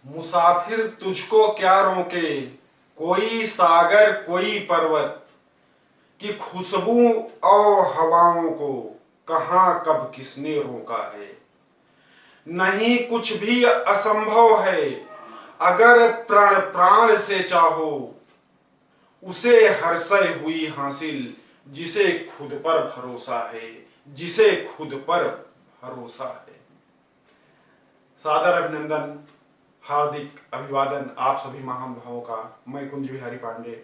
मुसाफिर तुझको क्या रोके, कोई सागर कोई पर्वत की खुशबू और हवाओं को कहां कब किसने रोका है। नहीं कुछ भी असंभव है, अगर प्रण प्राण से चाहो उसे हर्षय हुई हासिल, जिसे खुद पर भरोसा है, जिसे खुद पर भरोसा है। सादर अभिनंदन, हार्दिक अभिवादन आप सभी महानुभावों का। मैं कुंज बिहारी पांडे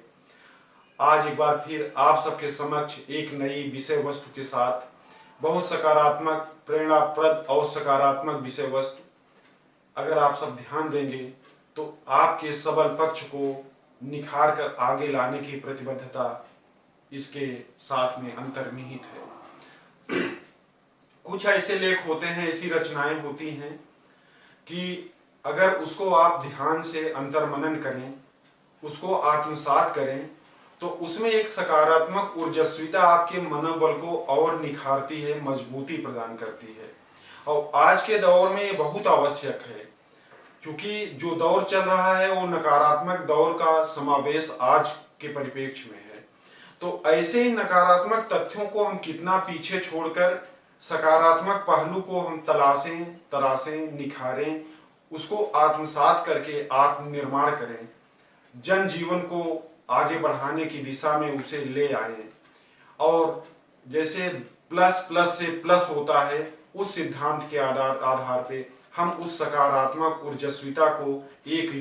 आज एक बार फिर आप सबके समक्ष एक नई विषय वस्तु के साथ, बहुत सकारात्मक, प्रेरणाप्रद और सकारात्मक विषय वस्तु, अगर आप सब ध्यान देंगे तो आपके सबल पक्ष को निखार कर आगे लाने की प्रतिबद्धता इसके साथ में अंतर्निहित है। कुछ ऐसे लेख होते हैं, ऐसी रचनाएं होती हैं कि अगर उसको आप ध्यान से अंतर्मनन करें, उसको आत्मसात करें, तो उसमें एक सकारात्मक ऊर्जस्विता आपके मनोबल को और निखारती है, मजबूती प्रदान करती है। और आज के दौर में ये बहुत आवश्यक है, क्योंकि जो दौर चल रहा है वो नकारात्मक दौर का समावेश आज के परिप्रेक्ष्य में है। तो ऐसे ही नकारात्मक तथ्यों को हम कितना पीछे छोड़कर सकारात्मक पहलू को हम तरासें, निखारें, उसको आत्मसात करके आत्मनिर्माण करें, जन जीवन को आगे बढ़ाने की दिशा में उसे ले आए। और जैसे प्लस प्लस से प्लस होता है, उस सिद्धांत के आधार पे हम उस सकारात्मक ऊर्जस्विता को एक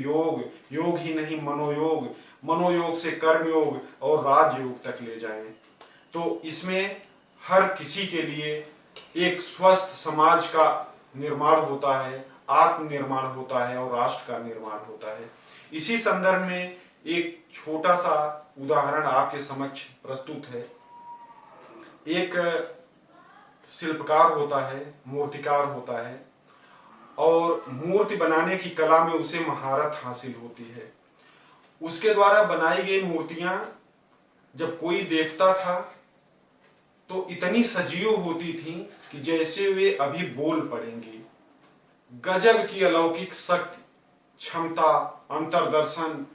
योग ही नहीं, मनोयोग से कर्मयोग और राजयोग तक ले जाएं। तो इसमें हर किसी के लिए एक स्वस्थ समाज का निर्माण होता है, आत्मनिर्माण होता है और राष्ट्र का निर्माण होता है। इसी संदर्भ में एक छोटा सा उदाहरण आपके समक्ष प्रस्तुत है। एक शिल्पकार होता है, मूर्तिकार होता है, और मूर्ति बनाने की कला में उसे महारत हासिल होती है। उसके द्वारा बनाई गई मूर्तियां जब कोई देखता था तो इतनी सजीव होती थी कि जैसे वे अभी बोल पड़ेंगी। गजब की अलौकिक शक्ति, क्षमता, अंतर्दर्शन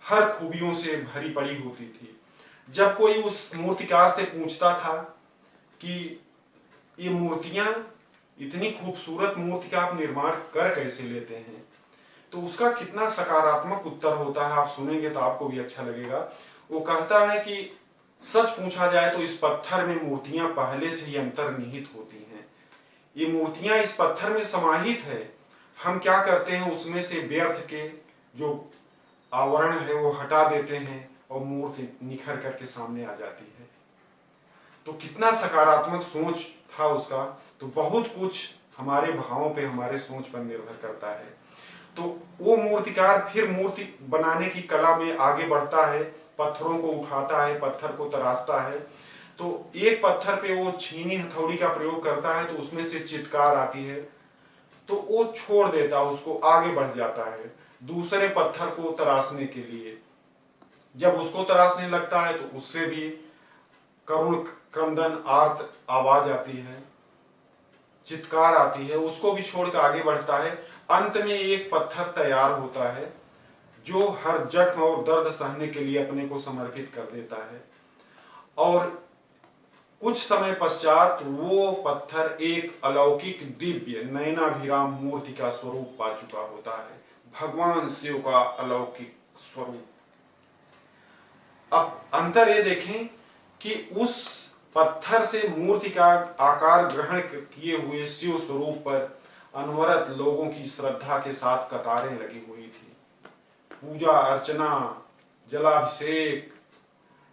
हर खूबियों से भरी पड़ी होती थी। जब कोई उस मूर्तिकार से पूछता था कि ये मूर्तियां, इतनी खूबसूरत मूर्ति का आप निर्माण कर कैसे लेते हैं, तो उसका कितना सकारात्मक उत्तर होता है, आप सुनेंगे तो आपको भी अच्छा लगेगा। वो कहता है कि सच पूछा जाए तो इस पत्थर में मूर्तियां पहले से ही अंतर्निहित होती हैं। ये मूर्तियां इस पत्थर में समाहित है। हम क्या करते हैं, उसमें से व्यर्थ के जो आवरण है वो हटा देते हैं और मूर्ति निखर करके सामने आ जाती है। तो कितना सकारात्मक सोच था उसका। तो बहुत कुछ हमारे भावों पे, हमारे सोच पर निर्भर करता है। तो वो मूर्तिकार फिर मूर्ति बनाने की कला में आगे बढ़ता है, पत्थरों को उठाता है, पत्थर को तराशता है। तो एक पत्थर पे वो छीनी हथौड़ी का प्रयोग करता है तो उसमें से चित्कार आती है, तो वो छोड़ देता है, उसको आगे बढ़ जाता है दूसरे पत्थर को तराशने के लिए। जब उसको तराशने लगता है तो उससे भी करुण क्रंदन आर्त आवाज आती है, चित्कार आती है, उसको भी छोड़कर आगे बढ़ता है। अंत में एक पत्थर तैयार होता है जो हर जख्म और दर्द सहने के लिए अपने को समर्पित कर देता है। और कुछ समय पश्चात वो पत्थर एक अलौकिक दिव्य नयनाभिराम मूर्ति का स्वरूप पा चुका होता है, भगवान शिव का अलौकिक स्वरूप। अब अंतर ये देखें कि उस पत्थर से मूर्ति का आकार ग्रहण किए हुए शिव स्वरूप पर अनवरत लोगों की श्रद्धा के साथ कतारें लगी हुई थी। पूजा अर्चना, जलाभिषेक,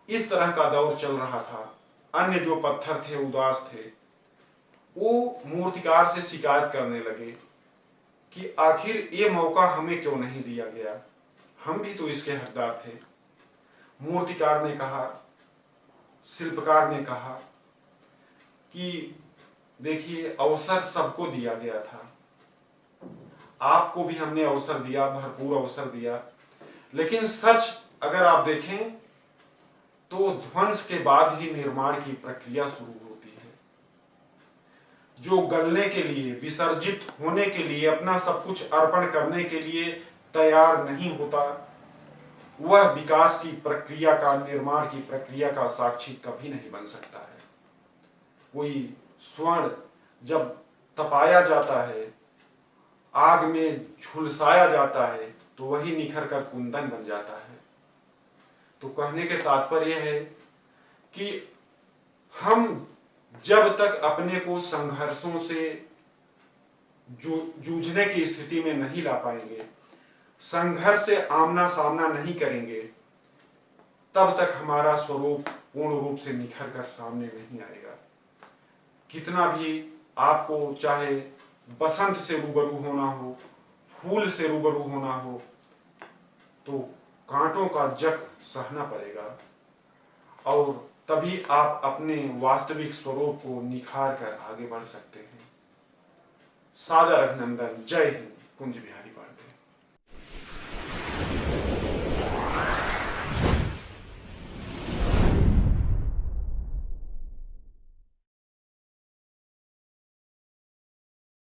इस तरह का दौर चल रहा था। अन्य जो पत्थर थे उदास थे, वो मूर्तिकार से शिकायत करने लगे कि आखिर ये मौका हमें क्यों नहीं दिया गया, हम भी तो इसके हकदार थे। मूर्तिकार ने कहा, शिल्पकार ने कहा कि देखिए, अवसर सबको दिया गया था, आपको भी हमने अवसर दिया, भरपूर अवसर दिया, लेकिन सच अगर आप देखें तो ध्वंस के बाद ही निर्माण की प्रक्रिया शुरू होती है। जो गलने के लिए, विसर्जित होने के लिए, अपना सब कुछ अर्पण करने के लिए तैयार नहीं होता, वह विकास की प्रक्रिया का, निर्माण की प्रक्रिया का साक्षी कभी नहीं बन सकता है। कोई स्वर्ण जब तपाया जाता है, आग में झुलसाया जाता है, तो वही निखर कर कुंदन बन जाता है। तो कहने के तात्पर्य है कि हम जब तक अपने को संघर्षों से जूझने की स्थिति में नहीं ला पाएंगे, संघर्ष से आमना सामना नहीं करेंगे, तब तक हमारा स्वरूप पूर्ण रूप से निखर कर सामने नहीं आएगा। कितना भी आपको चाहे बसंत से रूबरू होना हो, फूल से रूबरू होना हो, तो कांटों का जख सहना पड़ेगा, और तभी आप अपने वास्तविक स्वरूप को निखार कर आगे बढ़ सकते हैं। सादर अभिनंदन। जय हिंद। कुंज बिहारी पांडे।